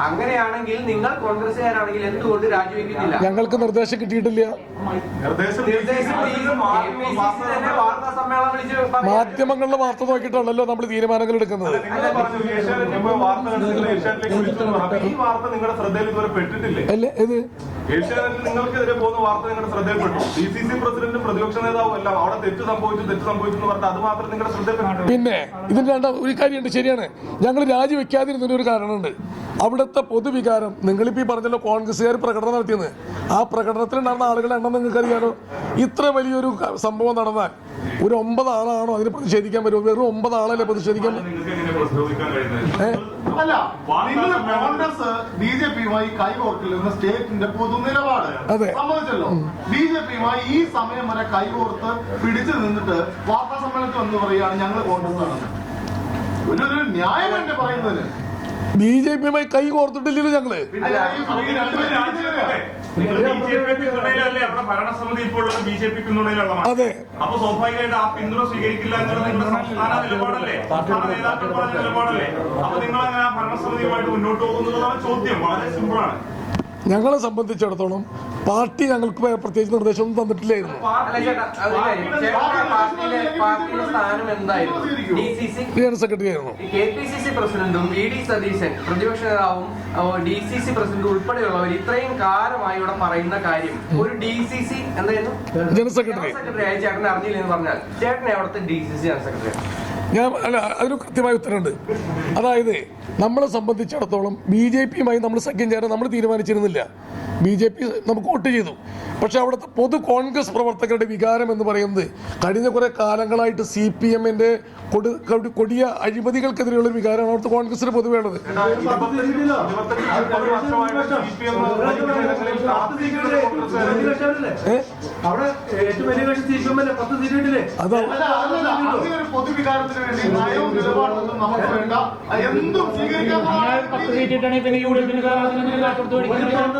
അങ്ങനെയാണെങ്കിൽ നിങ്ങൾ കോൺഗ്രസ്സുകാരാണെങ്കിൽ എന്തുകൊണ്ട് രാജിവെക്കുന്നില്ല? ഞങ്ങൾക്ക് നിർദ്ദേശം കിട്ടിയിട്ടില്ല. മാധ്യമങ്ങളിലെ വാർത്ത നോക്കിയിട്ടാണല്ലോ നമ്മൾ തീരുമാനങ്ങൾ എടുക്കുന്നത്. അല്ലേ ഇത് നിങ്ങൾക്കെതിരെ പോകുന്ന വാർത്ത നിങ്ങളുടെ ശ്രദ്ധയിൽപ്പെട്ടു. DCC പ്രസിഡന്റും പ്രതിപക്ഷ നേതാവും എല്ലാം അവിടെ തെറ്റ് സംഭവിച്ചു എന്ന് പറഞ്ഞാൽ അത് മാത്രം നിങ്ങളുടെ ശ്രദ്ധയിൽപ്പെട്ടു. പിന്നെ ഇതിന്റെ ഒരു കാര്യമുണ്ട്, ശരിയാണ്. ഞങ്ങൾ രാജിവെക്കാതിരുന്നൊരു കാരണമുണ്ട്. അവിടുത്തെ പൊതുവികാരം നിങ്ങളിപ്പോ ഈ പറഞ്ഞല്ലോ കോൺഗ്രസ്സുകാർ പ്രകടനം നടത്തിയെന്ന്. ആ പ്രകടനത്തിൽ നടന്ന ആളുകളുടെ എണ്ണം നിങ്ങൾക്കറിയാലോ. ഇത്ര വലിയൊരു സംഭവം നടന്നാൽ ഒരു 9 ആളാണോ അതിന് പ്രതിഷേധിക്കാൻ പറ്റുമോ? വെറും 9 ആളല്ലേ പ്രതിഷേധിക്കാൻ? അല്ല, കോൺഗ്രസ് BJPയുമായി കൈകോർക്കില്ലെന്ന സ്റ്റേറ്റിന്റെ പൊതുനിലപാട് സമ്മതിച്ചല്ലോ. BJPയുമായി ഈ സമയം വരെ കൈകോർത്ത് പിടിച്ചു നിന്നിട്ട് വാർത്താ സമ്മേളനത്തിൽ വന്ന് പറയുകയാണ് ഞങ്ങൾ കോൺഗ്രസ് ആണ്. ഒരു ന്യായം എന്നെ പറയുന്നതിന് BJPയുമായി കൈ കോർത്തിട്ടില്ലല്ലോ ഞങ്ങള്. ഭരണസമിതി ഇപ്പോൾ BJP പിന്തുണയിലുള്ള. അതെ, അപ്പൊ സ്വാഭാവികമായിട്ട് ആ പിന്തുണ സ്വീകരിക്കില്ല എന്നുള്ളത് നിങ്ങളുടെ സംസ്ഥാന നിലപാടല്ലേ, സംസ്ഥാന നേതാക്കൾ പറഞ്ഞ നിലപാടല്ലേ. അപ്പൊ നിങ്ങൾ അങ്ങനെ ആ ഭരണസമിതിയുമായിട്ട് മുന്നോട്ട് പോകുന്നതാണ് ചോദ്യം. വളരെ സിമ്പിളാണ്. ഞങ്ങളെ സംബന്ധിച്ചിടത്തോളം പാർട്ടി ഞങ്ങൾക്ക് പ്രത്യേകിച്ച് നിർദ്ദേശമൊന്നും തന്നിട്ടില്ലായിരുന്നു. ജനറൽ സെക്രട്ടറി ആയിരുന്നു. KPCC പ്രസിഡന്റും VD സതീശൻ പ്രതിപക്ഷ നേതാവും DCC പ്രസിഡന്റും ഉൾപ്പെടെയുള്ളവർ ഇത്രയും കാലമായി ഇവിടെ പറയുന്ന കാര്യം ഒരു DCC എന്തായിരുന്നു ജനറൽ സെക്രട്ടറി ആയി ചേട്ടനെ അറിഞ്ഞില്ലെന്ന് പറഞ്ഞാൽ ചേട്ടനെ അവിടുത്തെ DCC ജനറൽ സെക്രട്ടറി. അതിന് കൃത്യമായ ഉത്തരവുണ്ട്. അതായത് നമ്മളെ സംബന്ധിച്ചിടത്തോളം BJPയുമായി നമ്മൾ സഖ്യം ചേരാൻ നമ്മൾ തീരുമാനിച്ചിരുന്നില്ല. BJP നമുക്ക് വോട്ട് ചെയ്തു. പക്ഷെ അവിടുത്തെ പൊതു കോൺഗ്രസ് പ്രവർത്തകരുടെ വികാരം എന്ന് പറയുന്നത് കഴിഞ്ഞ കുറെ കാലങ്ങളായിട്ട് CPMന്റെ കൊടിയ അഴിമതികൾക്കെതിരെയുള്ള ഒരു വികാരമാണ് അവിടുത്തെ കോൺഗ്രസിന് പൊതുവേ ഉള്ളത്. പൊതുവികാരത്തിന് വേണ്ടി നയവും നിലപാടൊന്നും നമുക്ക് വേണ്ട. എന്തും സ്വീകരിക്കാൻ